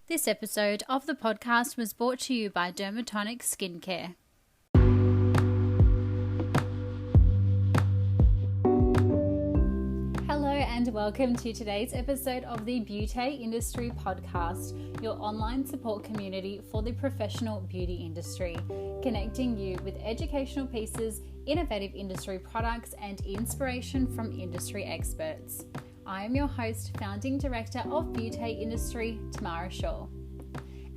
This episode of the podcast was brought to you by Dermatonic Skincare. Hello and welcome to today's episode of the Beauty Industry Podcast, your online support community for the professional beauty industry, connecting you with educational pieces, innovative industry products, and inspiration from industry experts. I am your host, founding director of Beauty Industry, Tamara Shaw.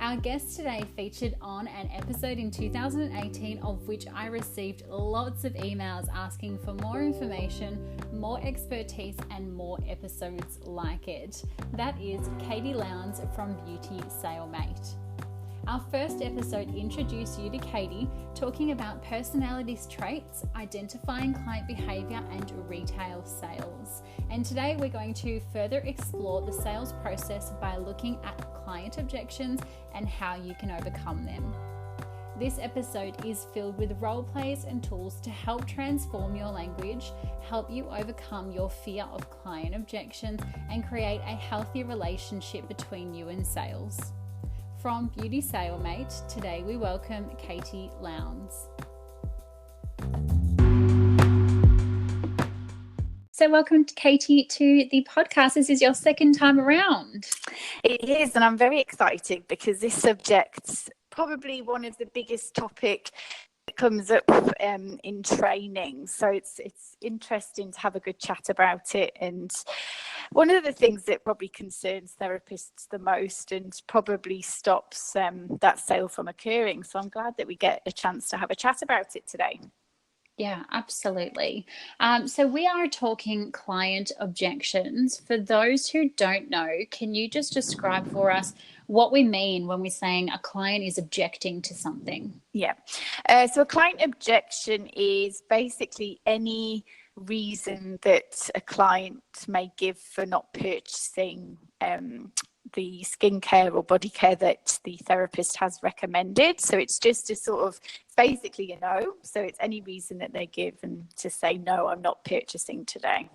Our guest today featured on an episode in 2018 of which I received lots of emails asking for more information, more expertise, and more episodes like it. That is Katie Lowndes from Beauty Salemate. Our first episode introduced you to Katie, talking about personality traits, identifying client behaviour, and retail sales. And today we're going to further explore the sales process by looking at client objections and how you can overcome them. This episode is filled with role plays and tools to help transform your language, help you overcome your fear of client objections, and create a healthy relationship between you and sales. From Beauty Salemate, today we welcome Katie Lowndes. So welcome to Katie to the podcast. This is your second time around. It is, and I'm very excited because this subject's probably one of the biggest topics that comes up in training. So it's interesting to have a good chat about it. And one of the things that probably concerns therapists the most and probably stops that sale from occurring. So I'm glad that we get a chance to have a chat about it today. Yeah, absolutely. So we are talking client objections. For those who don't know, can you just describe for us what we mean when we're saying a client is objecting to something? Yeah. So a client objection is basically any reason that a client may give for not purchasing the skincare or body care that the therapist has recommended. So it's just a sort of basically a no. So it's any reason that they give and to say, no, I'm not purchasing today.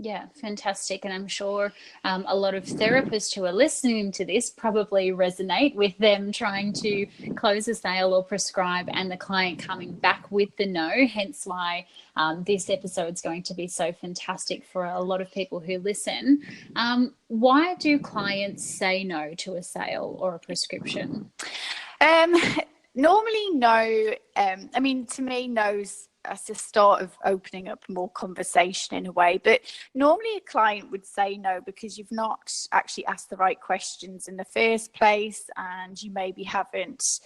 Yeah, fantastic. And I'm sure a lot of therapists who are listening to this probably resonate with them trying to close a sale or prescribe and the client coming back with the no, hence why this episode is going to be so fantastic for a lot of people who listen. Why do clients say no to a sale or a prescription? Normally, no. To me, no's as the start of opening up more conversation in a way. But normally a client would say no because you've not actually asked the right questions in the first place, and you maybe haven't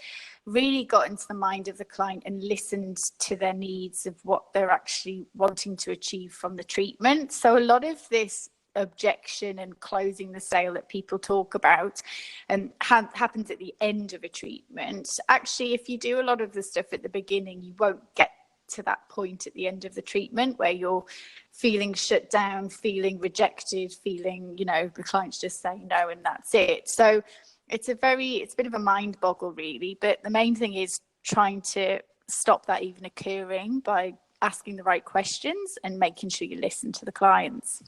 really got into the mind of the client and listened to their needs of what they're actually wanting to achieve from the treatment. So a lot of this objection and closing the sale that people talk about and happens at the end of a treatment. Actually, if you do a lot of the stuff at the beginning, you won't get to that point at the end of the treatment where you're feeling shut down, feeling rejected, feeling, the client's just saying no and that's it. So it's a bit of a mind boggle really, but the main thing is trying to stop that even occurring by asking the right questions and making sure you listen to the clients.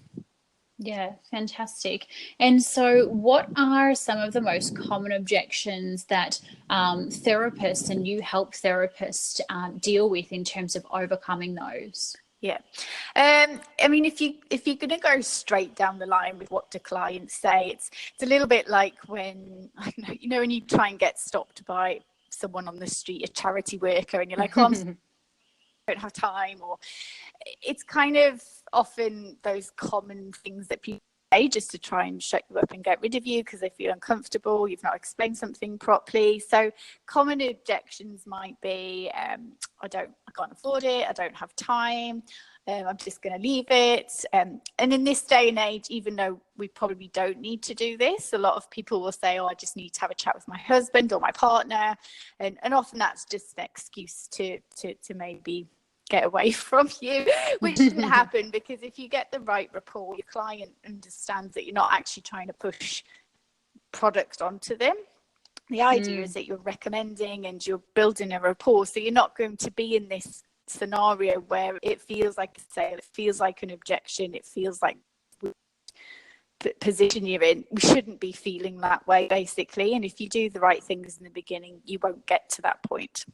Yeah, fantastic. And so what are some of the most common objections that therapists and you help therapists deal with in terms of overcoming those? Yeah. If you're going to go straight down the line with what do clients say, it's a little bit like when, when you try and get stopped by someone on the street, a charity worker, and you're like, oh, I don't have time, or it's kind of often those common things that people say just to try and shut you up and get rid of you because they feel uncomfortable, you've not explained something properly. So common objections might be I can't afford it, I don't have time, I'm just going to leave it. And in this day and age, even though we probably don't need to do this, a lot of people will say, I just need to have a chat with my husband or my partner, and often that's just an excuse to maybe get away from you, which shouldn't happen, because if you get the right rapport, your client understands that you're not actually trying to push product onto them. The idea is that you're recommending and you're building a rapport, so you're not going to be in this scenario where it feels like a sale, it feels like an objection, it feels like position you're in, we shouldn't be feeling that way, basically. And if you do the right things in the beginning, you won't get to that point.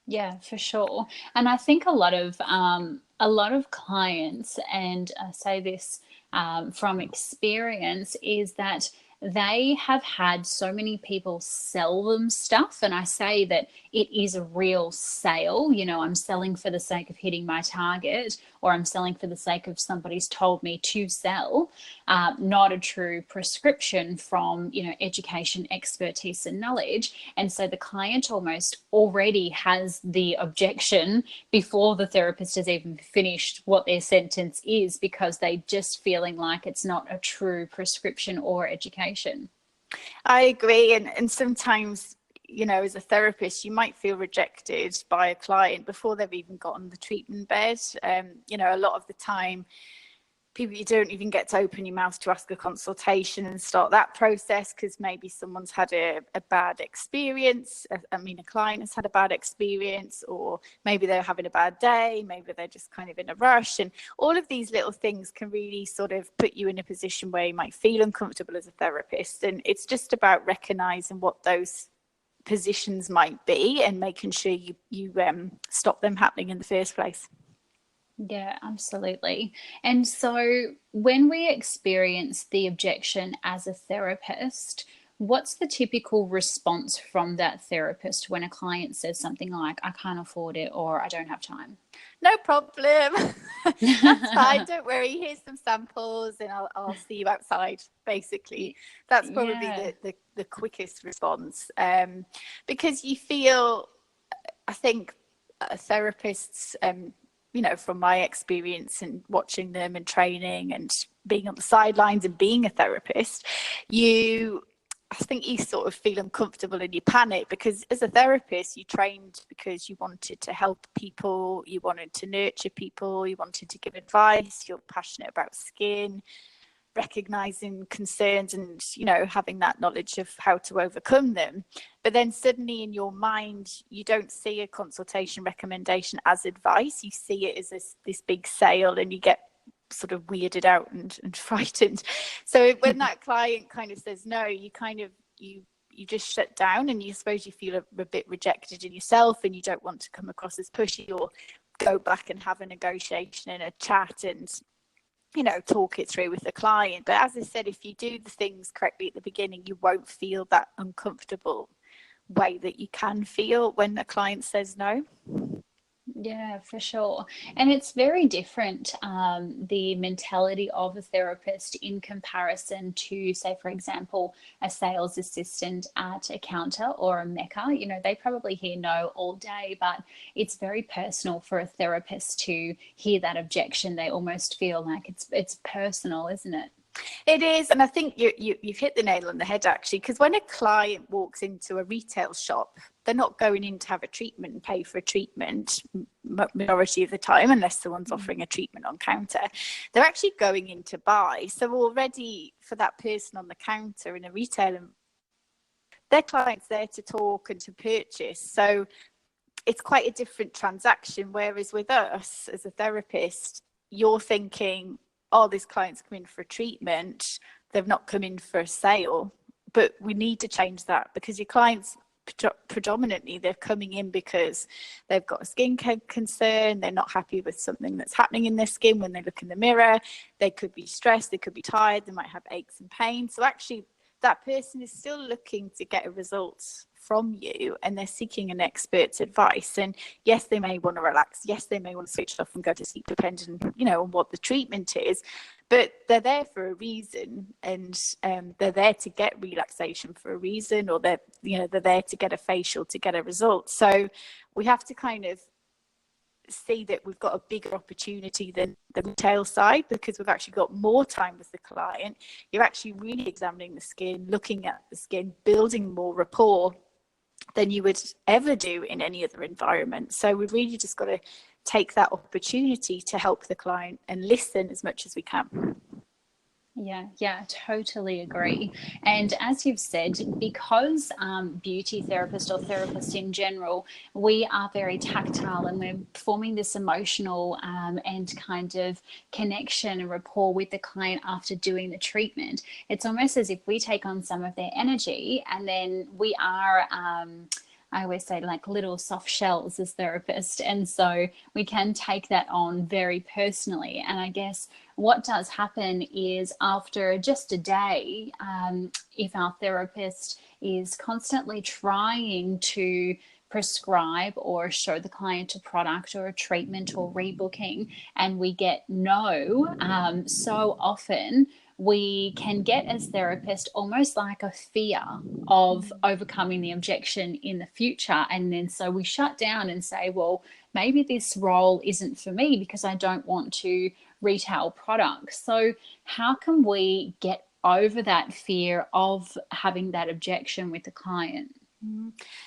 Yeah, for sure. And I think a lot of clients, and I say this from experience, is that they have had so many people sell them stuff. And I say that it is a real sale. You know, I'm selling for the sake of hitting my target, or I'm selling for the sake of somebody's told me to sell, not a true prescription from, you know, education, expertise, and knowledge. And so the client almost already has the objection before the therapist has even finished what their sentence is, because they just feeling like it's not a true prescription or education. I agree. And sometimes, you know, as a therapist, you might feel rejected by a client before they've even got on the treatment bed. You know, a lot of the time, people, you don't even get to open your mouth to ask a consultation and start that process, because maybe someone's had a bad experience. I mean, a client has had a bad experience, or maybe they're having a bad day, maybe they're just kind of in a rush. And all of these little things can really sort of put you in a position where you might feel uncomfortable as a therapist. And it's just about recognizing what those positions might be and making sure you stop them happening in the first place. Yeah, absolutely. And so when we experience the objection as a therapist, what's the typical response from that therapist when a client says something like, I can't afford it, or I don't have time? No problem. That's fine. Don't worry. Here's some samples and I'll see you outside, basically. That's probably the quickest response. Because you feel, I think therapists, you know, from my experience and watching them and training and being on the sidelines and being a therapist, I think you sort of feel uncomfortable and you panic, because as a therapist, you trained because you wanted to help people, you wanted to nurture people, you wanted to give advice, you're passionate about skin, recognizing concerns and, you know, having that knowledge of how to overcome them. But then suddenly in your mind, you don't see a consultation recommendation as advice. You see it as this big sale, and you get sort of weirded out and frightened. So when that client kind of says no, you kind of, you just shut down, and you suppose you feel a bit rejected in yourself, and you don't want to come across as pushy, or go back and have a negotiation and a chat and, you know, talk it through with the client. But as I said, if you do the things correctly at the beginning, you won't feel that uncomfortable way that you can feel when a client says no. Yeah, for sure. And it's very different, the mentality of a therapist in comparison to, say, for example, a sales assistant at a counter or a Mecca. You know, they probably hear no all day, but it's very personal for a therapist to hear that objection. They almost feel like it's personal, isn't it? It is, and I think you've hit the nail on the head, actually, because when a client walks into a retail shop, they're not going in to have a treatment and pay for a treatment majority of the time, unless someone's offering a treatment on counter. They're actually going in to buy. So already for that person on the counter in a retail, their client's there to talk and to purchase. So it's quite a different transaction. Whereas with us as a therapist, you're thinking, oh, this client's come in for a treatment, they've not come in for a sale. But we need to change that, because your clients predominantly, they're coming in because they've got a skin concern, they're not happy with something that's happening in their skin when they look in the mirror, they could be stressed, they could be tired, they might have aches and pains. So actually that person is still looking to get a result from you, and they're seeking an expert's advice. And yes, they may want to relax, yes, they may want to switch off and go to sleep, depending, you know, on what the treatment is, but they're there for a reason, and they're there to get relaxation for a reason, or they're there to get a facial, to get a result. So we have to kind of see that we've got a bigger opportunity than the retail side, because we've actually got more time with the client. You're actually really examining the skin, looking at the skin, building more rapport than you would ever do in any other environment. So we've really just got to take that opportunity to help the client and listen as much as we can. Yeah, totally agree. And as you've said, because beauty therapists or therapists in general, we are very tactile and we're forming this emotional and kind of connection and rapport with the client after doing the treatment. It's almost as if we take on some of their energy, and then we are I always say like little soft shells as therapists. And so we can take that on very personally. And I guess what does happen is after just a day, if our therapist is constantly trying to prescribe or show the client a product or a treatment or rebooking, and we get no, so often we can get as therapists almost like a fear of overcoming the objection in the future. And then so we shut down and say, well, maybe this role isn't for me because I don't want to retail products. So how can we get over that fear of having that objection with the client?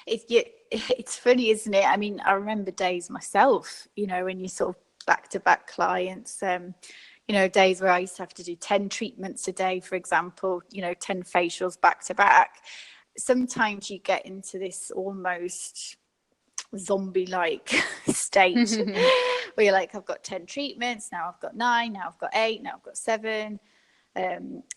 It's funny, isn't it? I mean, I remember days myself, when you sort of back-to-back clients, days where I used to have to do 10 treatments a day, for example, 10 facials back to back. Sometimes you get into this almost zombie-like state where you're like, I've got 10 treatments, now I've got 9, now I've got 8, now I've got 7.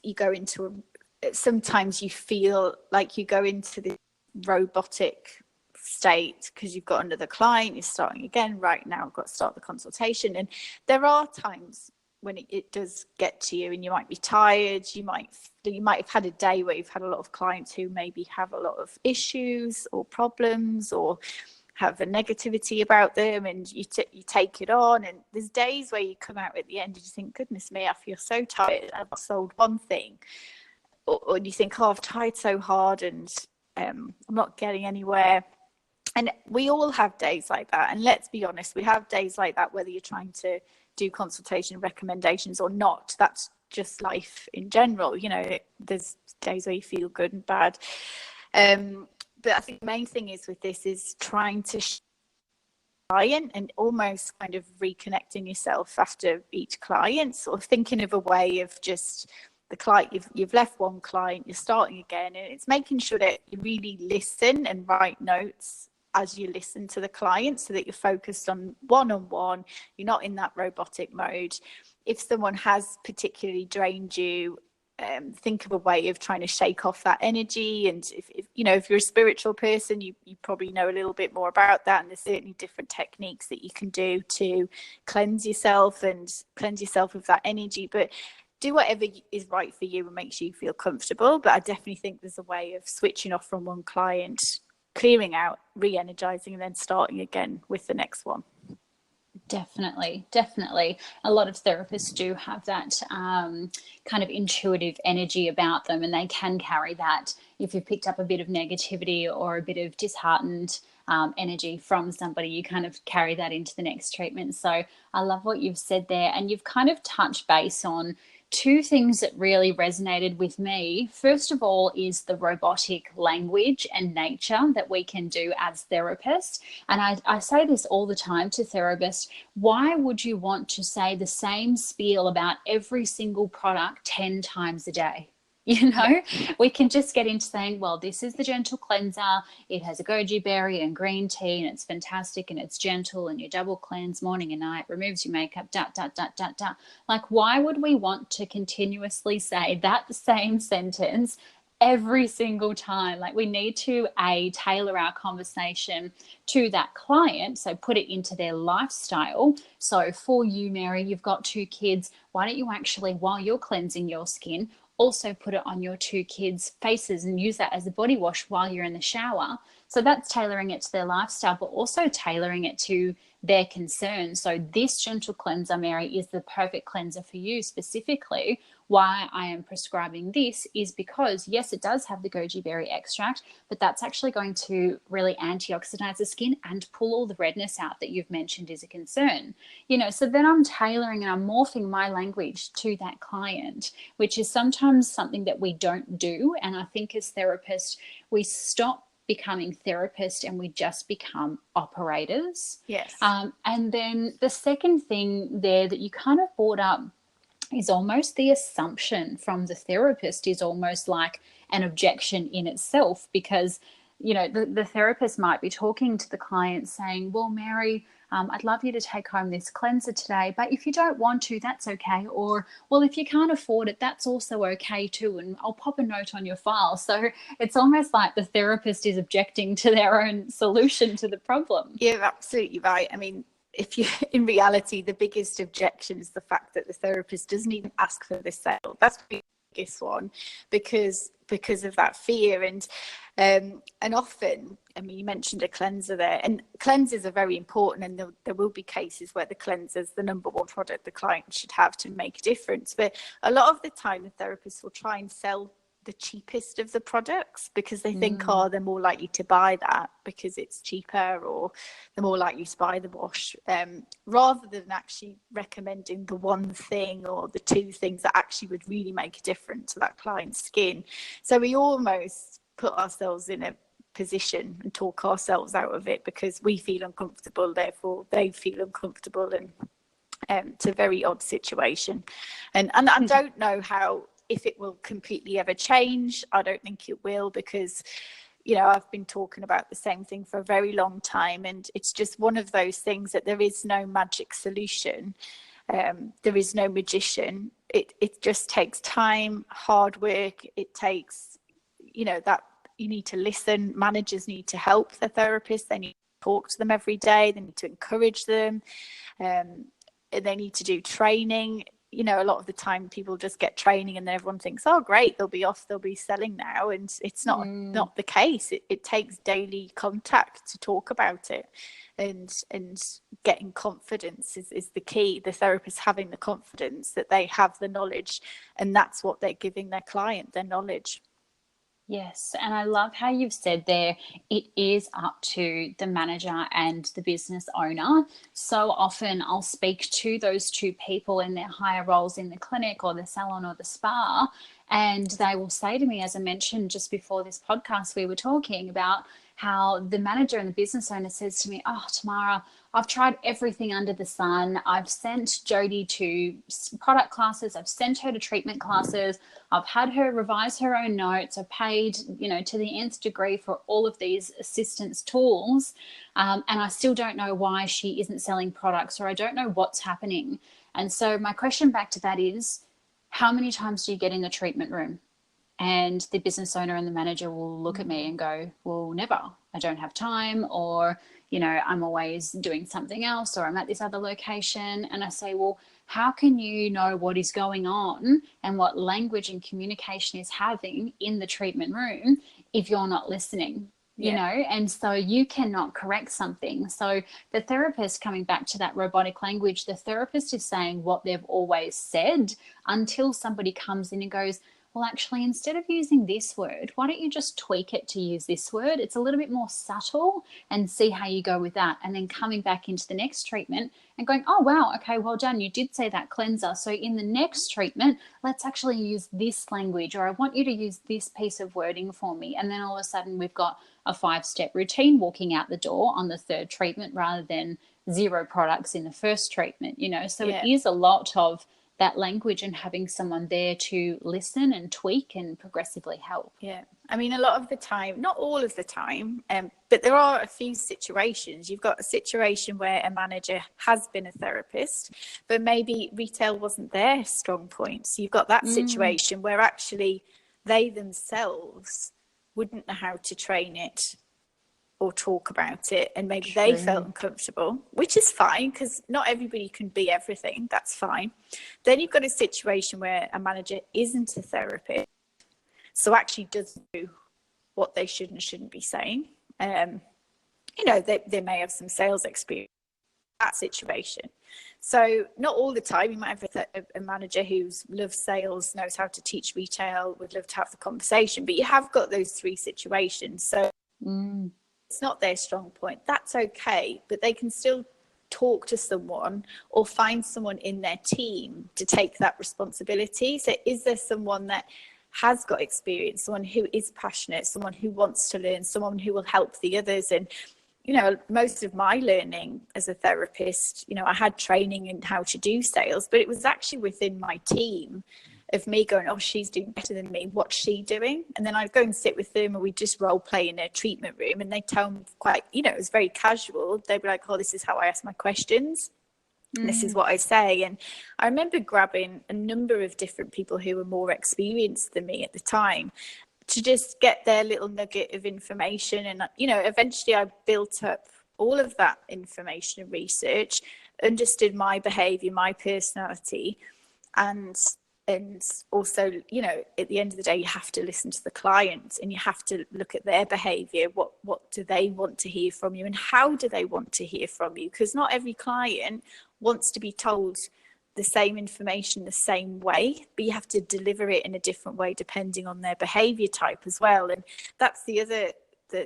You go into sometimes you feel like you go into this robotic state because you've got another client, you're starting again, right now I've got to start the consultation. And there are times when it does get to you and you might be tired, you might have had a day where you've had a lot of clients who maybe have a lot of issues or problems or have a negativity about them, and you take it on, and there's days where you come out at the end and you think, goodness me, I feel so tired, I've sold one thing, or you think, oh, I've tried so hard and I'm not getting anywhere. And we all have days like that, and let's be honest, we have days like that whether you're trying to do consultation recommendations or not. That's just life in general. There's days where you feel good and bad, but I think the main thing is with this is trying to client and almost kind of reconnecting yourself after each client, sort of thinking of a way of just the client, you've left one client, you're starting again, and it's making sure that you really listen and write notes as you listen to the client so that you're focused on one-on-one, you're not in that robotic mode. If someone has particularly drained you, think of a way of trying to shake off that energy. And if you're a spiritual person, you probably know a little bit more about that, and there's certainly different techniques that you can do to cleanse yourself of that energy. But do whatever is right for you and makes you feel comfortable. But I definitely think there's a way of switching off from one client, clearing out, re-energizing, and then starting again with the next one. Definitely. A lot of therapists do have that kind of intuitive energy about them, and they can carry that. If you've picked up a bit of negativity or a bit of disheartened energy from somebody, you kind of carry that into the next treatment. So I love what you've said there, and you've kind of touched base on two things that really resonated with me. First of all is the robotic language and nature that we can do as therapists. And I say this all the time to therapists. Why would you want to say the same spiel about every single product 10 times a day? We can just get into saying, well, this is the gentle cleanser. It has a goji berry and green tea, and it's fantastic, and it's gentle, and you double cleanse morning and night, removes your makeup, Like, why would we want to continuously say that same sentence every single time? Like, we need to tailor our conversation to that client, so put it into their lifestyle. So for you, Mary, you've got 2 kids. Why don't you actually, while you're cleansing your skin, also put it on your 2 kids' faces and use that as a body wash while you're in the shower? So that's tailoring it to their lifestyle, but also tailoring it to their concerns. So this gentle cleanser, Mary, is the perfect cleanser for you specifically. Why I am prescribing this is because, yes, it does have the goji berry extract, but that's actually going to really antioxidize the skin and pull all the redness out that you've mentioned is a concern. So then I'm tailoring and I'm morphing my language to that client, which is sometimes something that we don't do. And I think as therapists, we stop becoming therapists and we just become operators. Yes. And then the second thing there that you kind of brought up is almost the assumption from the therapist is almost like an objection in itself, because the therapist might be talking to the client saying, well, Mary, I'd love you to take home this cleanser today, but if you don't want to, that's okay. Or, well, if you can't afford it, that's also okay too, and I'll pop a note on your file. So it's almost like the therapist is objecting to their own solution to the problem. You're absolutely right. I mean, if you, in reality, the biggest objection is the fact that the therapist doesn't even ask for this sale. That's the biggest one, because of that fear. And often, I mean, you mentioned a cleanser there, and cleansers are very important, and there will be cases where the cleanser is the number one product the client should have to make a difference. But a lot of the time, the therapist will try and sell the cheapest of the products because they think, oh, they're more likely to buy that because it's cheaper, or they're more likely to buy the wash, rather than actually recommending the one thing or the two things that actually would really make a difference to that client's skin. So we almost put ourselves in a position and talk ourselves out of it because we feel uncomfortable, therefore they feel uncomfortable, and it's a very odd situation. And I don't know how, if it will completely ever change. I don't think it will, because I've been talking about the same thing for a very long time, and it's just one of those things that there is no magic solution. There is no magician. It just takes time, hard work. It takes that you need to listen. Managers need to help the therapists. They need to talk to them every day. They need to encourage them. They need to do training. A lot of the time people just get training and then everyone thinks, oh, great, they'll be off, they'll be selling now. And it's not the case. It takes daily contact to talk about it. And getting confidence is the key. The therapist having the confidence that they have the knowledge, and that's what they're giving their client, their knowledge. Yes, and I love how you've said there, it is up to the manager and the business owner. So often I'll speak to those two people in their higher roles in the clinic or the salon or the spa, and they will say to me, as I mentioned just before this podcast, we were talking about how the manager and the business owner says to me, oh, Tamara, I've tried everything under the sun. I've sent Jodie to product classes. I've sent her to treatment classes. I've had her revise her own notes. I've paid, to the nth degree for all of these assistance tools. And I still don't know why she isn't selling products, or I don't know what's happening. And so my question back to that is, how many times do you get in the treatment room? And the business owner and the manager will look at me and go, well, never. I don't have time, or, I'm always doing something else, or I'm at this other location. And I say, well, how can you know what is going on and what language and communication is having in the treatment room if you're not listening? And so you cannot correct something. So the therapist, coming back to that robotic language, the therapist is saying what they've always said until somebody comes in and goes, well, actually, instead of using this word, why don't you just tweak it to use this word? It's a little bit more subtle, and see how you go with that. And then coming back into the next treatment and going, oh, wow, okay, well done. You did say that cleanser. So in the next treatment, let's actually use this language, or I want you to use this piece of wording for me. And then all of a sudden we've got a 5-step routine walking out the door on the third treatment, rather than 0 products in the first treatment, So It is a lot of that language and having someone there to listen and tweak and progressively help. Yeah, I mean, a lot of the time, not all of the time, but there are a few situations. You've got a situation where a manager has been a therapist, but maybe retail wasn't their strong point. So you've got that situation where actually they themselves wouldn't know how to train it or talk about it, and maybe they felt uncomfortable, which is fine, because not everybody can be everything. That's fine. Then you've got a situation where a manager isn't a therapist, so actually does do what they should and shouldn't be saying. They may have some sales experience in that situation. So not all the time. You might have a manager who loves sales, knows how to teach retail, would love to have the conversation, but you have got those 3 situations. So it's not their strong point. That's okay, but they can still talk to someone or find someone in their team to take that responsibility. So is there someone that has got experience, someone who is passionate, someone who wants to learn, someone who will help the others? And you know, most of my learning as a therapist, you know, I had training in how to do sales, but it was actually within my team of me going, oh, she's doing better than me. What's she doing? And then I'd go and sit with them, and we'd just role play in a treatment room, and they'd tell me quite, you know, it was very casual. They'd be like, oh, this is how I ask my questions. And this is what I say. And I remember grabbing a number of different people who were more experienced than me at the time to just get their little nugget of information. And, you know, eventually I built up all of that information and research, understood my behavior, my personality, and also, you know, at the end of the day, you have to listen to the client, and you have to look at their behavior. What do they want to hear from you, and how do they want to hear from you? Because not every client wants to be told the same information the same way, but you have to deliver it in a different way depending on their behavior type as well. And that's the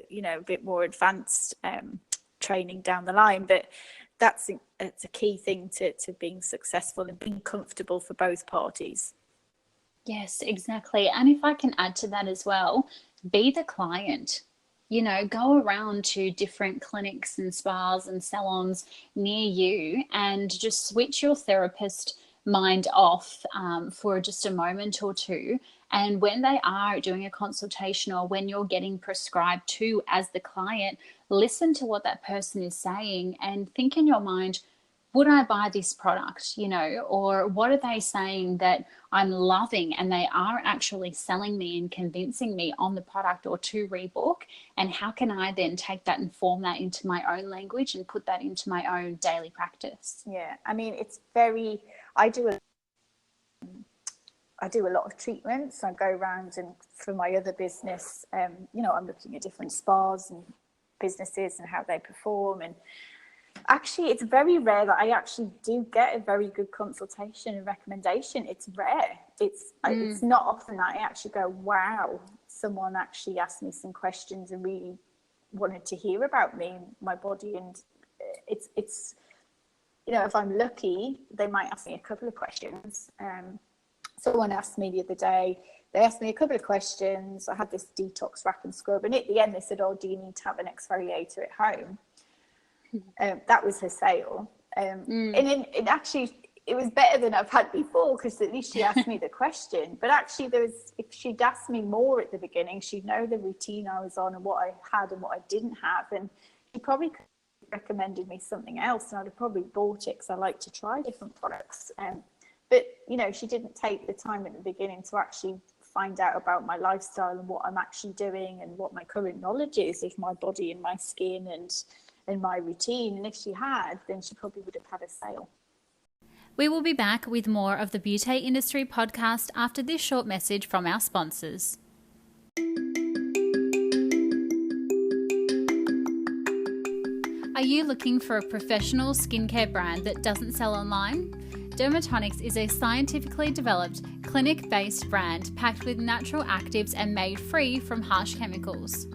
you know, a bit more advanced training down the line, but it's a key thing to being successful and being comfortable for both parties. Yes, exactly. And if I can add to that as well, be the client. You know, go around to different clinics and spas and salons near you and just switch your therapist mind off for just a moment or two. And when they are doing a consultation, or when you're getting prescribed to as the client, listen to what that person is saying and think in your mind, would I buy this product, you know, or what are they saying that I'm loving and they are actually selling me and convincing me on the product or to rebook? And how can I then take that and form that into my own language and put that into my own daily practice? Yeah, I mean, it's very, I do a lot of treatments. I go around, and for my other business, you know, I'm looking at different spas and businesses and how they perform. And actually, it's very rare that I actually do get a very good consultation and recommendation. It's rare. It's not often that I actually go, wow, someone actually asked me some questions and really wanted to hear about me and my body. And it's you know, if I'm lucky, they might ask me a couple of questions. Someone asked me the other day, they asked me a couple of questions. I had this detox wrap and scrub, and at the end they said, oh, do you need to have an exfoliator at home? That was her sale. And it actually, it was better than I've had before, because at least she asked me the question. But actually, if she'd asked me more at the beginning, she'd know the routine I was on and what I had and what I didn't have. And she probably could have recommended me something else, and I'd have probably bought it because I like to try different products. But, you know, she didn't take the time at the beginning to actually find out about my lifestyle and what I'm actually doing and what my current knowledge is of my body and my skin and my routine. And if she had, then she probably would have had a sale. We will be back with more of the Beauty Industry podcast after this short message from our sponsors. Are you looking for a professional skincare brand that doesn't sell online? Dermatonics is a scientifically developed, clinic-based brand packed with natural actives and made free from harsh chemicals.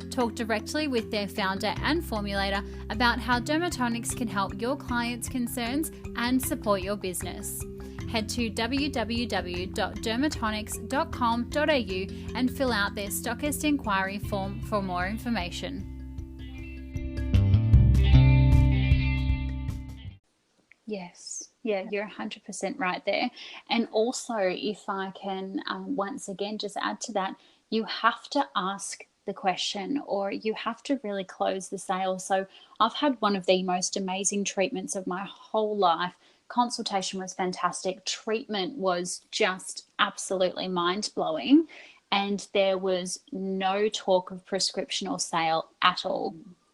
Talk directly with their founder and formulator about how Dermatonics can help your clients' concerns and support your business. Head to www.dermatonics.com.au and fill out their stockist inquiry form for more information. Yes, yeah, you're 100% right there. And also, if I can once again just add to that, you have to ask the question, or you have to really close the sale. So I've had one of the most amazing treatments of my whole life. Consultation was fantastic. Treatment was just absolutely mind-blowing. And there was no talk of prescription or sale at all.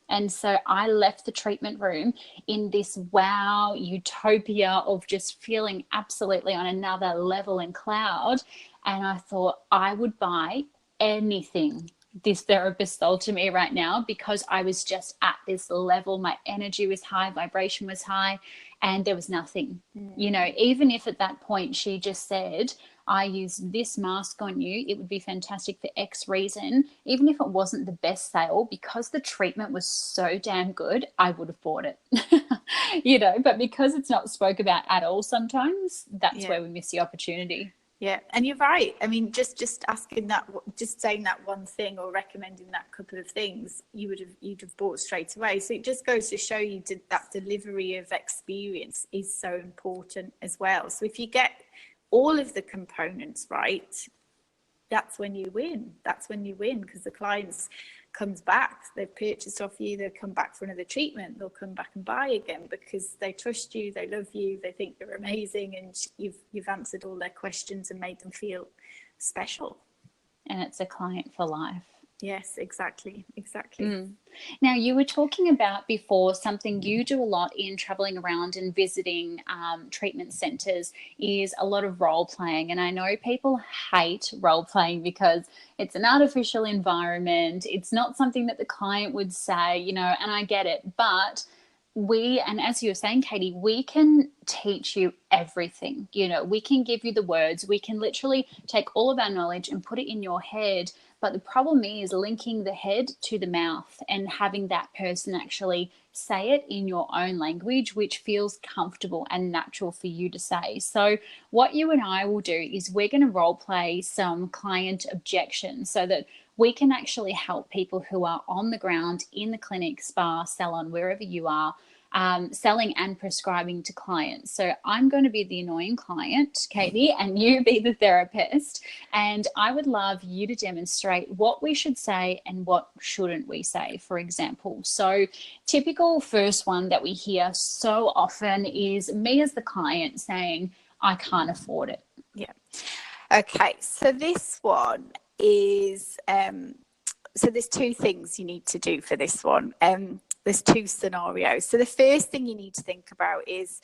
And so I left the treatment room in this wow utopia of just feeling absolutely on another level and cloud. And I thought I would buy anything this therapist sold to me right now, because I was just at this level. My energy was high, vibration was high, and there was nothing. You know, even if at that point she just said, I use this mask on you, it would be fantastic for X reason. Even if it wasn't the best sale, because the treatment was so damn good, I would have bought it. You know, but because it's not spoke about at all sometimes, that's where we miss the opportunity. Yeah, and you're right. I mean, just asking that, just saying that one thing or recommending that couple of things, you'd have bought straight away. So it just goes to show you that delivery of experience is so important as well. So if you get all of the components right, that's when you win. That's when you win, because the clients comes back, they've purchased off you, they'll come back for another treatment, they'll come back and buy again because they trust you, they love you, they think you're amazing, and you've answered all their questions and made them feel special. And it's a client for life. Yes, exactly. Now, you were talking about before something you do a lot in traveling around and visiting treatment centres is a lot of role playing. And I know people hate role playing because it's an artificial environment. It's not something that the client would say, you know, and I get it. But and as you were saying, Katie, we can teach you everything. You know, we can give you the words. We can literally take all of our knowledge and put it in your head. But the problem is linking the head to the mouth and having that person actually say it in your own language, which feels comfortable and natural for you to say. So what you and I will do is we're going to role play some client objections so that we can actually help people who are on the ground in the clinic, spa, salon, wherever you are, selling and prescribing to clients. So I'm going to be the annoying client, Katie, and you be the therapist. And I would love you to demonstrate what we should say and what shouldn't we say, for example. So typical first one that we hear so often is me as the client saying, I can't afford it. Yeah. Okay. So this one is, so there's two things you need to do for this one. There's two scenarios. So the first thing you need to think about is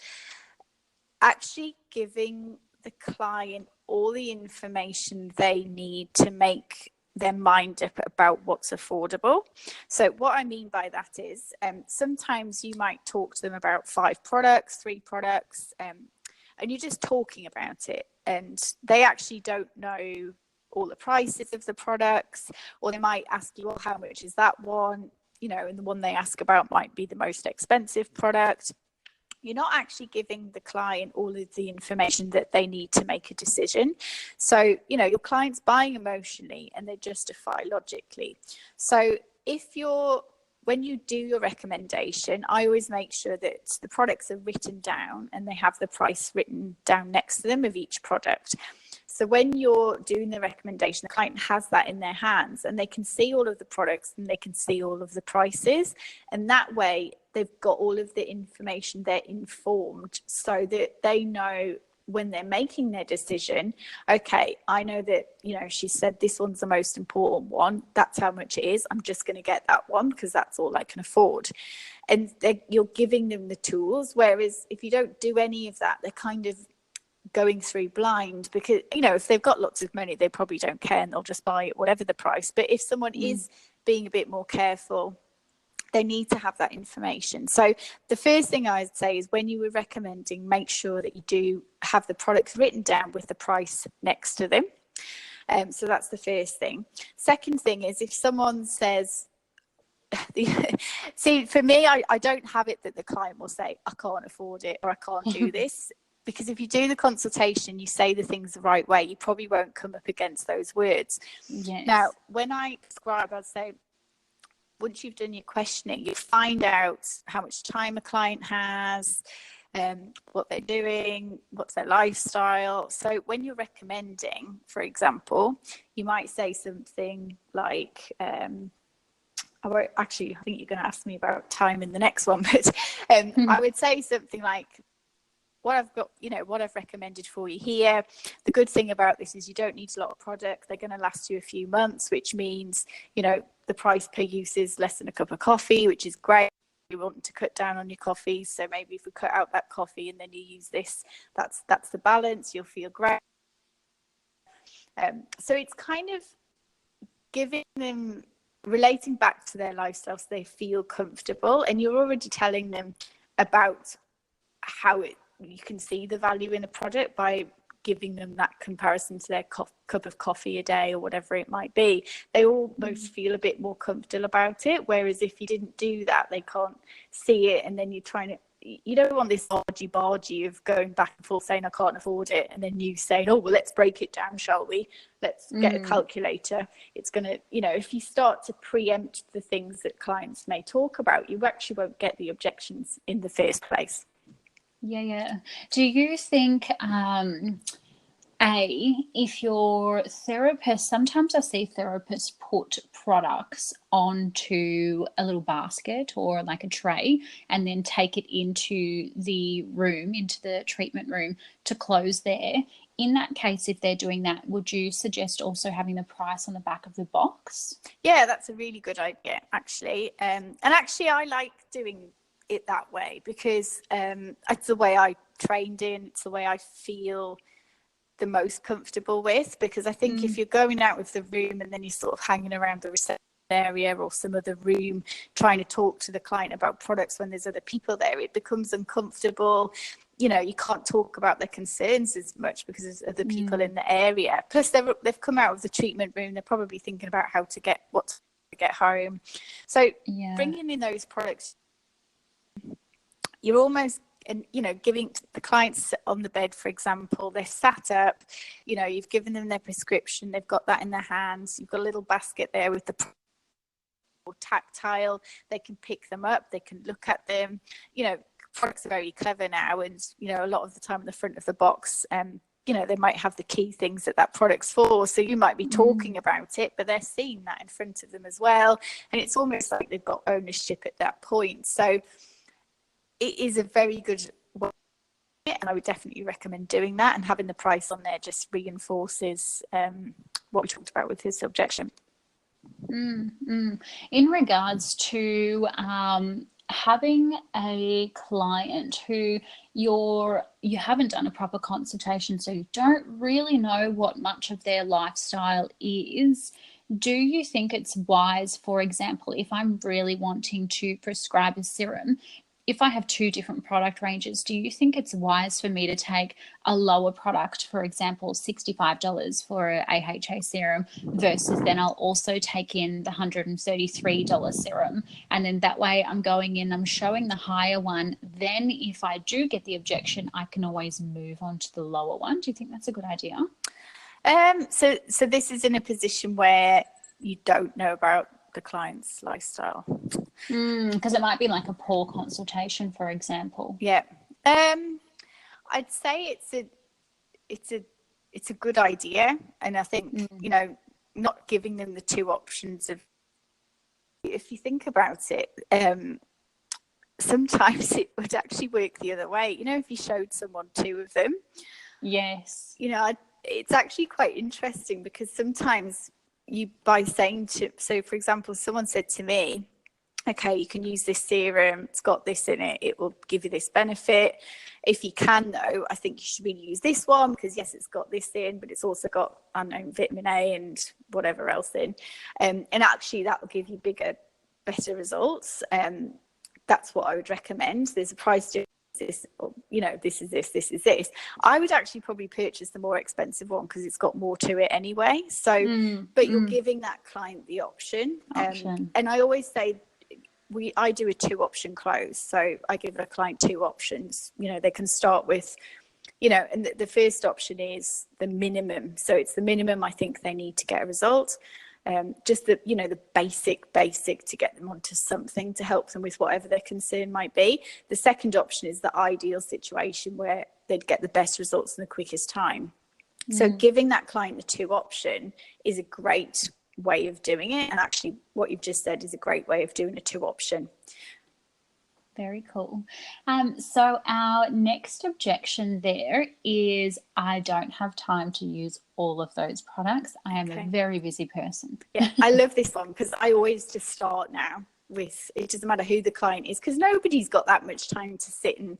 actually giving the client all the information they need to make their mind up about what's affordable. So what I mean by that is sometimes you might talk to them about 5 products, 3 products, and you're just talking about it, and they actually don't know all the prices of the products, or they might ask you, well, how much is that one? You know, and the one they ask about might be the most expensive product. You're not actually giving the client all of the information that they need to make a decision. So, you know, your client's buying emotionally and they justify logically. So when you do your recommendation, I always make sure that the products are written down and they have the price written down next to them of each product. So when you're doing the recommendation, the client has that in their hands and they can see all of the products and they can see all of the prices. And that way they've got all of the information, they're informed so that they know when they're making their decision, okay, I know that, you know, she said this one's the most important one. That's how much it is. I'm just going to get that one because that's all I can afford. And you're giving them the tools. Whereas if you don't do any of that, they're kind of going through blind because, you know, if they've got lots of money, they probably don't care and they'll just buy it, whatever the price. But if someone is being a bit more careful, they need to have that information. So the first thing I'd say is when you were recommending, make sure that you do have the products written down with the price next to them. So that's the first thing. Second thing is if someone says, see, for me, I don't have it that the client will say, I can't afford it or I can't do this. Because if you do the consultation, you say the things the right way, you probably won't come up against those words. Yes. Now, when I prescribe, I'd say, once you've done your questioning, you find out how much time a client has, what they're doing, what's their lifestyle. So when you're recommending, for example, you might say something like, I think you're going to ask me about time in the next one, but I would say something like, what I've recommended for you here. The good thing about this is you don't need a lot of product. They're going to last you a few months, which means, you know, the price per use is less than a cup of coffee, which is great. You want to cut down on your coffee. So maybe if we cut out that coffee and then you use this, that's the balance. You'll feel great. So it's kind of giving them, relating back to their lifestyle so they feel comfortable. And you're already telling them about how you can see the value in the product by giving them that comparison to their cup of coffee a day or whatever it might be. They almost feel a bit more comfortable about it. Whereas if you didn't do that, they can't see it. And then you're trying to you don't want this argy-bargy of going back and forth saying I can't afford it, and then you saying, oh, well, let's break it down, shall we? Let's get a calculator. It's going to, you know, if you start to preempt the things that clients may talk about, you actually won't get the objections in the first place. Yeah. Do you think, if your therapist, sometimes I see therapists put products onto a little basket or like a tray and then take it into the room, into the treatment room to close there. In that case, if they're doing that, would you suggest also having the price on the back of the box? Yeah, that's a really good idea, actually. And actually, I like doing it that way because it's the way I trained in, it's the way I feel the most comfortable with, because I think if you're going out of the room and then you're sort of hanging around the reception area or some other room trying to talk to the client about products when there's other people there, it becomes uncomfortable. You know, you can't talk about their concerns as much because there's other people in the area. Plus they've come out of the treatment room, they're probably thinking about how to get home. So bringing in those products, you're almost, and you know, giving the clients on the bed, for example, they're sat up, you know, you've given them their prescription, they've got that in their hands, you've got a little basket there with the tactile, they can pick them up, they can look at them. You know, products are very clever now, and you know, a lot of the time at the front of the box, you know, they might have the key things that product's for, so you might be talking about it, but they're seeing that in front of them as well, and it's almost like they've got ownership at that point. So it is a very good way, and I would definitely recommend doing that, and having the price on there just reinforces what we talked about with his objection. In regards to having a client who you haven't done a proper consultation, so you don't really know what much of their lifestyle is, do you think it's wise, for example, if I'm really wanting to prescribe a serum, if I have two different product ranges, do you think it's wise for me to take a lower product, for example, $65 for a AHA serum, versus then I'll also take in the $133 serum, and then that way I'm going in, I'm showing the higher one. Then if I do get the objection, I can always move on to the lower one. Do you think that's a good idea? So this is in a position where you don't know about the client's lifestyle, because it might be like a poor consultation, for example. I'd say it's a good idea, and I think you know, not giving them the two options of, if you think about it, sometimes it would actually work the other way. You know, if you showed someone two of them, yes, you know, it's actually quite interesting, because sometimes by saying to, so for example, someone said to me, okay, you can use this serum, it's got this in it, it will give you this benefit. If you can, though, I think you should really use this one, because yes, it's got this in, but it's also got unknown vitamin A and whatever else in, and actually that will give you better results. That's what I would recommend. There's a price difference. This, you know, this is this. I would actually probably purchase the more expensive one, because it's got more to it anyway. So but you're giving that client the option. And I always say I do a 2-option close, so I give a client 2 options. You know, they can start with, you know, and the first option is the minimum, so it's the minimum I think they need to get a result. Just the, you know, the basic to get them onto something to help them with whatever their concern might be. The second option is the ideal situation where they'd get the best results in the quickest time. So giving that client the 2 option is a great way of doing it, and actually what you've just said is a great way of doing a 2 option. Very cool. So our next objection there is, I don't have time to use all of those products. I am a very busy person. Yeah, I love this one, because I always just start now with, it doesn't matter who the client is, because nobody's got that much time to sit and,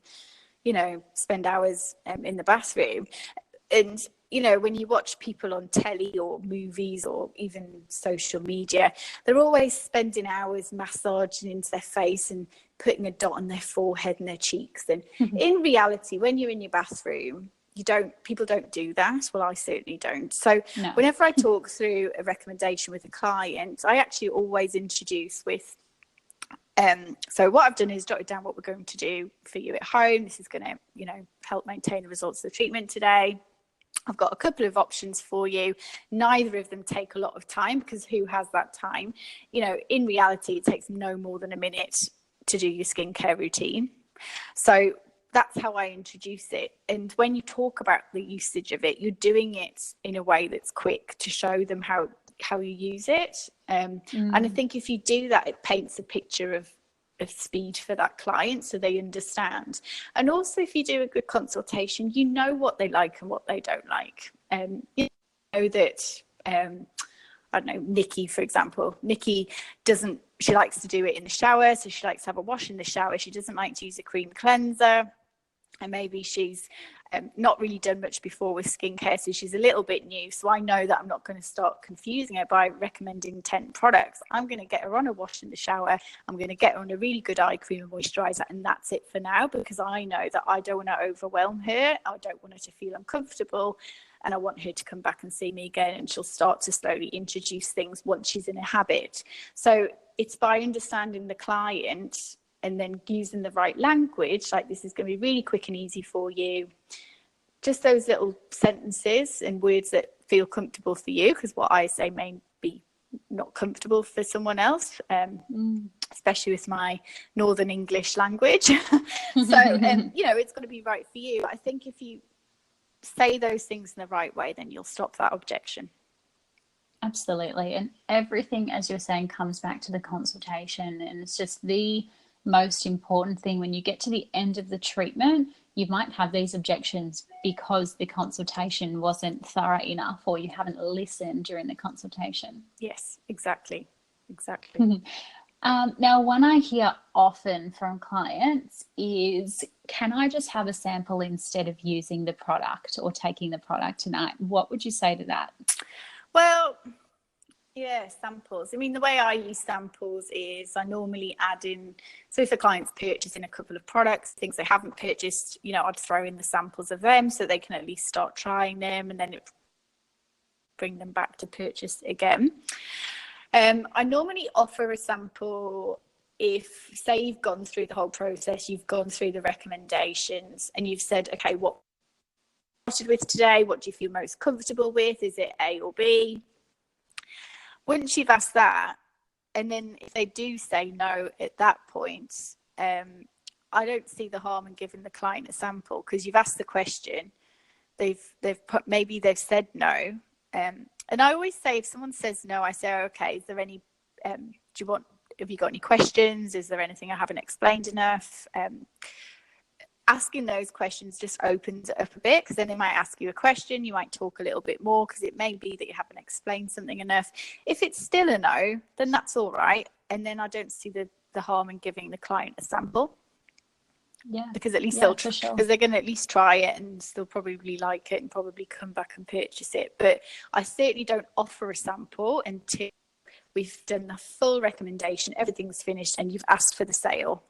you know, spend hours in the bathroom. And you know, when you watch people on telly or movies or even social media, they're always spending hours massaging into their face and putting a dot on their forehead and their cheeks. And in reality, when you're in your bathroom, people don't do that. Well, I certainly don't. So whenever I talk through a recommendation with a client, I actually always introduce with So what I've done is jotted down what we're going to do for you at home. This is going to, you know, help maintain the results of the treatment today. I've got a couple of options for you. Neither of them take a lot of time, because who has that time? You know, in reality, it takes no more than a minute to do your skincare routine. So that's how I introduce it. And when you talk about the usage of it, you're doing it in a way that's quick to show them how you use it. And I think if you do that, it paints a picture of speed for that client, so they understand. And also, if you do a good consultation, you know what they like and what they don't like. You know that I don't know, Nikki, for example, she likes to do it in the shower, so she likes to have a wash in the shower. She doesn't like to use a cream cleanser, and maybe she's not really done much before with skincare, so she's a little bit new. So I know that I'm not going to start confusing her by recommending 10 products. I'm going to get her on a wash in the shower. I'm going to get her on a really good eye cream and moisturizer, and that's it for now, because I know that I don't want to overwhelm her. I don't want her to feel uncomfortable, and I want her to come back and see me again, and she'll start to slowly introduce things once she's in a habit. So it's by understanding the client and then using the right language, like, this is going to be really quick and easy for you. Just those little sentences and words that feel comfortable for you, because what I say may be not comfortable for someone else, especially with my Northern English language. So, you know, it's got to be right for you. I think if you say those things in the right way, then you'll stop that objection. Absolutely. And everything, as you're saying, comes back to the consultation. And it's just the most important thing. When you get to the end of the treatment, you might have these objections because the consultation wasn't thorough enough, or you haven't listened during the consultation. Yes, exactly. Now, one I hear often from clients is, can I just have a sample instead of using the product or taking the product tonight? What would you say to that? Well, yeah, samples. I mean, the way I use samples is I normally add in, so if a client's purchasing a couple of products, things they haven't purchased, you know, I'd throw in the samples of them so they can at least start trying them, and then bring them back to purchase again. I normally offer a sample if, say, you've gone through the whole process, you've gone through the recommendations, and you've said, okay, what with today, what do you feel most comfortable with? Is it A or B? Once you've asked that, and then if they do say no at that point, I don't see the harm in giving the client a sample, because you've asked the question, maybe they've said no, and I always say, if someone says no, I say, okay, is there any have you got any questions? Is there anything I haven't explained enough? Asking those questions just opens it up a bit, because then they might ask you a question, you might talk a little bit more, because it may be that you haven't explained something enough. If it's still a no, then that's all right, and then I don't see the harm in giving the client a sample. Yeah, because at least because they're going to at least try it, and they'll probably like it and probably come back and purchase it. But I certainly don't offer a sample until we've done the full recommendation, everything's finished, and you've asked for the sale.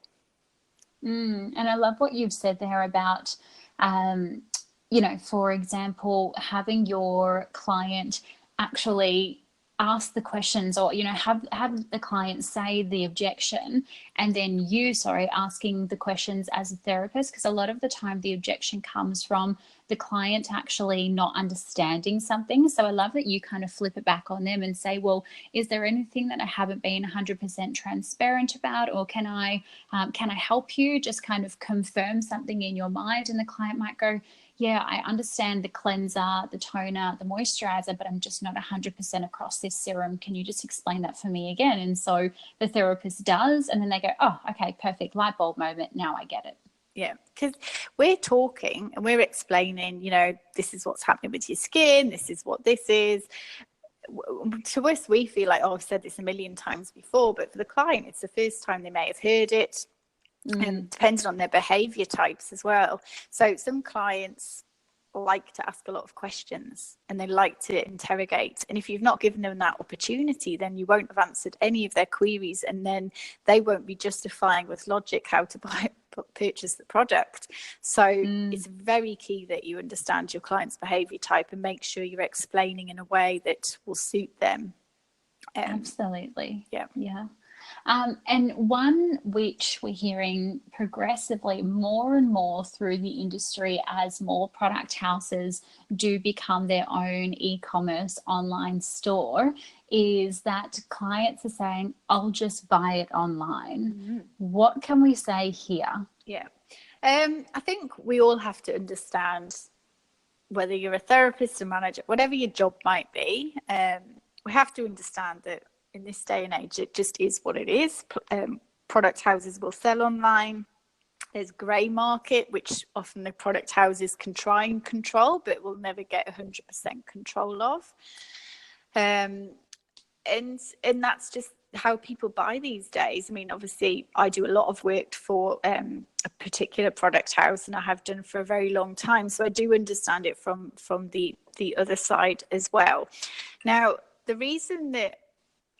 And I love what you've said there about, you know, for example, having your client actually ask the questions, or, you know, have the client say the objection, and then you, asking the questions as a therapist, because a lot of the time the objection comes from the client actually not understanding something. So I love that you kind of flip it back on them and say, well, is there anything that I haven't been 100% transparent about, or can I help you just kind of confirm something in your mind? And the client might go, yeah, I understand the cleanser, the toner, the moisturizer, but I'm just not 100% across this serum. Can you just explain that for me again? And so the therapist does, and then they go, oh, okay, perfect, light bulb moment, now I get it. Yeah, because we're talking and we're explaining, you know, this is what's happening with your skin, this is what this is. To us, we feel like, oh, I've said this a million times before, but for the client, it's the first time they may have heard it. And depending on their behavior types as well. So some clients like to ask a lot of questions and they like to interrogate, and if you've not given them that opportunity, then you won't have answered any of their queries, and then they won't be justifying with logic how to purchase the product. So it's very key that you understand your client's behavior type and make sure you're explaining in a way that will suit them. Absolutely. Yeah. And one which we're hearing progressively more and more through the industry as more product houses do become their own e-commerce online store is that clients are saying, I'll just buy it online. Mm-hmm. What can we say here? Yeah. I think we all have to understand, whether you're a therapist, a manager, whatever your job might be, we have to understand that in this day and age, it just is what it is. Product houses will sell online. There's grey market, which often the product houses can try and control, but will never get 100% control of. And that's just how people buy these days. I mean, obviously, I do a lot of work for a particular product house, and I have done for a very long time. So I do understand it from the other side as well. Now, the reason that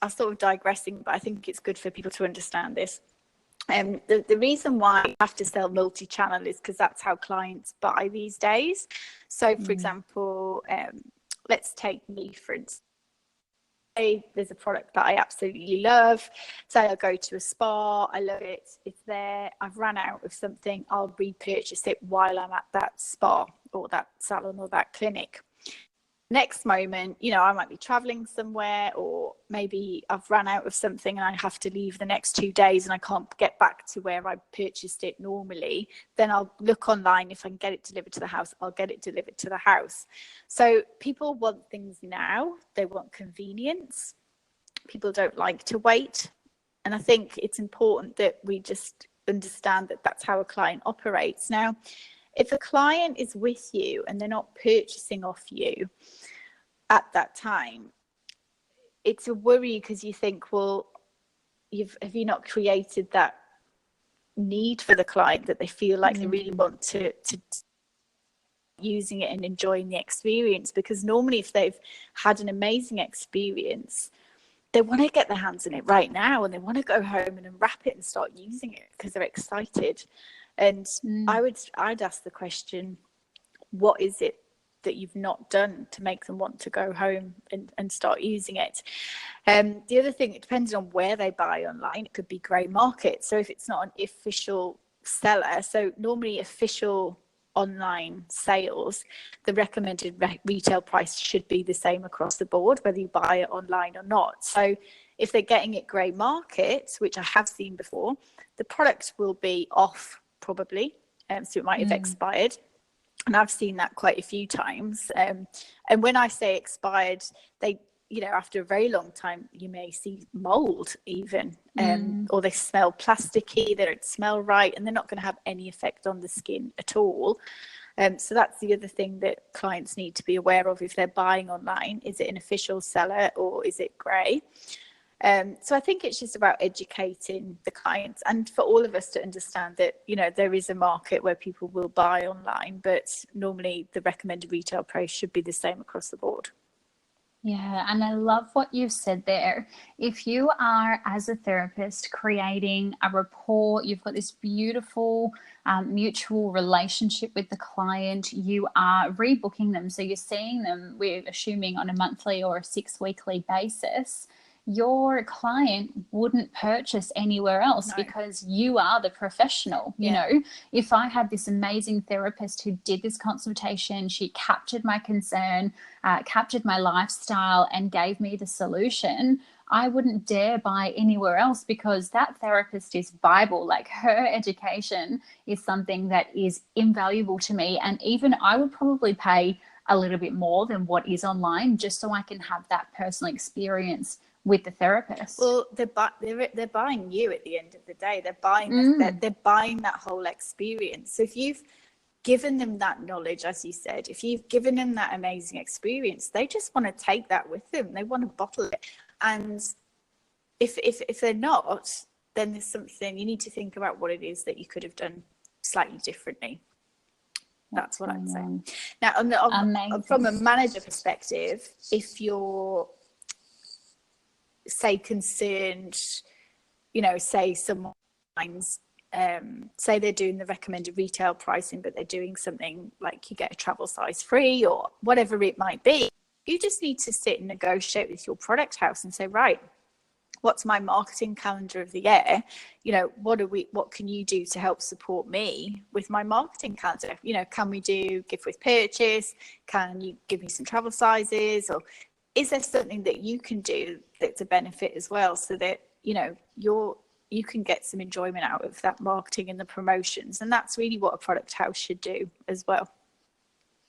I'm sort of digressing, but I think it's good for people to understand this. The reason why you have to sell multi-channel is because that's how clients buy these days. So, for example, let's take me, for instance. There's a product that I absolutely love. Say I go to a spa, I love it, it's there, I've run out of something, I'll repurchase it while I'm at that spa or that salon or that clinic. Next moment, you know, I might be traveling somewhere, or maybe I've run out of something and I have to leave the next 2 days and I can't get back to where I purchased it normally. Then I'll look online. If I can get it delivered to the house, I'll get it delivered to the house. So people want things now. They want convenience. People don't like to wait. And I think it's important that we just understand that that's how a client operates. Now, if a client is with you and they're not purchasing off you at that time, it's a worry, because you think, well, have you not created that need for the client that they feel like they really want to using it and enjoying the experience? Because normally if they've had an amazing experience, they want to get their hands on it right now, and they want to go home and unwrap it and start using it because they're excited. And I'd ask the question, what is it that you've not done to make them want to go home and start using it? The other thing, it depends on where they buy online. It could be grey market. So if it's not an official seller, so normally official online sales, the recommended retail price should be the same across the board, whether you buy it online or not. So if they're getting it grey market, which I have seen before, the product will be off probably, so it might have expired, and I've seen that quite a few times. And when I say expired, they, you know, after a very long time, you may see mold even, or they smell plasticky, they don't smell right, and they're not going to have any effect on the skin at all. So that's the other thing that clients need to be aware of if they're buying online. Is it an official seller or is it grey? So I think it's just about educating the clients, and for all of us to understand that, you know, there is a market where people will buy online, but normally the recommended retail price should be the same across the board. Yeah, and I love what you've said there. If you are, as a therapist, creating a rapport, you've got this beautiful mutual relationship with the client, you are rebooking them. So you're seeing them, we're assuming, on a monthly or a 6-weekly basis. Your client wouldn't purchase anywhere else because you are the professional. You know, if I had this amazing therapist who did this consultation, she captured my concern, captured my lifestyle, and gave me the solution, I wouldn't dare buy anywhere else, because that therapist is Bible. Like, her education is something that is invaluable to me. And even I would probably pay a little bit more than what is online just so I can have that personal experience with the therapist. Well, they're buying you at the end of the day. They're buying they're buying that whole experience. So if you've given them that knowledge, as you said, if you've given them that amazing experience, they just want to take that with them. They want to bottle it. And if they're not, then there's something you need to think about, what it is that you could have done slightly differently. That's what I'd say. Now, from a manager perspective, if you're, say, concerned, you know, say someone say they're doing the recommended retail pricing, but they're doing something like you get a travel size free or whatever it might be, you just need to sit and negotiate with your product house and say, right, what's my marketing calendar of the year? You know, what can you do to help support me with my marketing calendar? You know, can we do gift with purchase? Can you give me some travel sizes? Or is there something that you can do that's a benefit as well, so that, you know, you can get some enjoyment out of that marketing and the promotions? And that's really what a product house should do as well.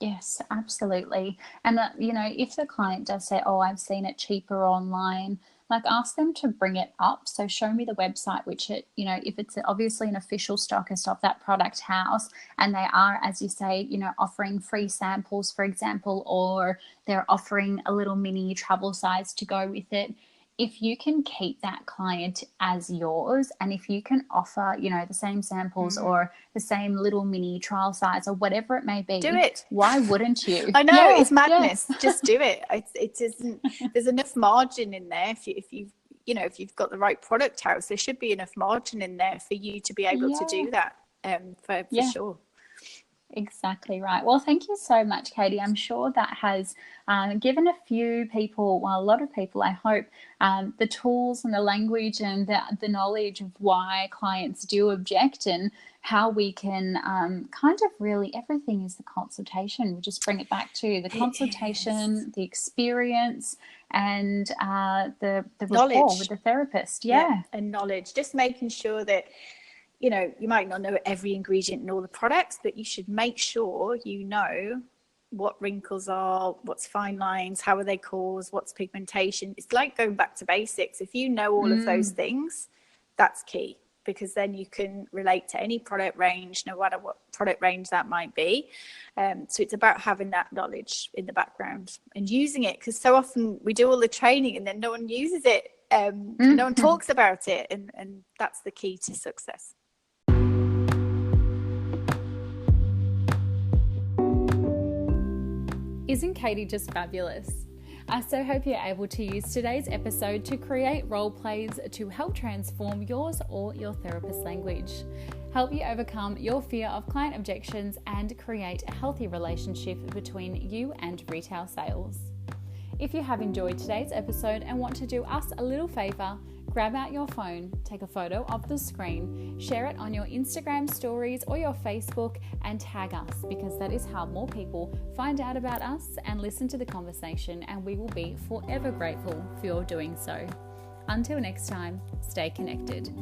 Yes, absolutely. And that, you know, if the client does say, oh, I've seen it cheaper online, like ask them to bring it up. So show me the website, which it, you know, if it's obviously an official stockist of that product house, and they are, as you say, you know, offering free samples, for example, or they're offering a little mini travel size to go with it. If you can keep that client as yours, and if you can offer, you know, the same samples or the same little mini trial size or whatever it may be, do it. Why wouldn't you? I know, it's madness. Just do it. It isn't. There's enough margin in there if you've got the right product house. There should be enough margin in there for you to be able to do that. For sure. Exactly right. Well, thank you so much, Katie. I'm sure that has given a few people, well, a lot of people, I hope, the tools and the language and the knowledge of why clients do object, and how we can kind of really, everything is the consultation. We just bring it back to the consultation, the experience, and the rapport with the therapist. Yeah, and knowledge. Just making sure that, you know, you might not know every ingredient in all the products, but you should make sure you know what wrinkles are, what's fine lines, how are they caused, what's pigmentation. It's like going back to basics. If you know all of those things, that's key, because then you can relate to any product range, no matter what product range that might be. So it's about having that knowledge in the background and using it, because so often we do all the training and then no one uses it. No one talks about it, and that's the key to success. Isn't Katie just fabulous? I so hope you're able to use today's episode to create role plays to help transform yours or your therapist's language, help you overcome your fear of client objections, and create a healthy relationship between you and retail sales. If you have enjoyed today's episode and want to do us a little favor, grab out your phone, take a photo of the screen, share it on your Instagram stories or your Facebook, and tag us, because that is how more people find out about us and listen to the conversation, and we will be forever grateful for your doing so. Until next time, stay connected.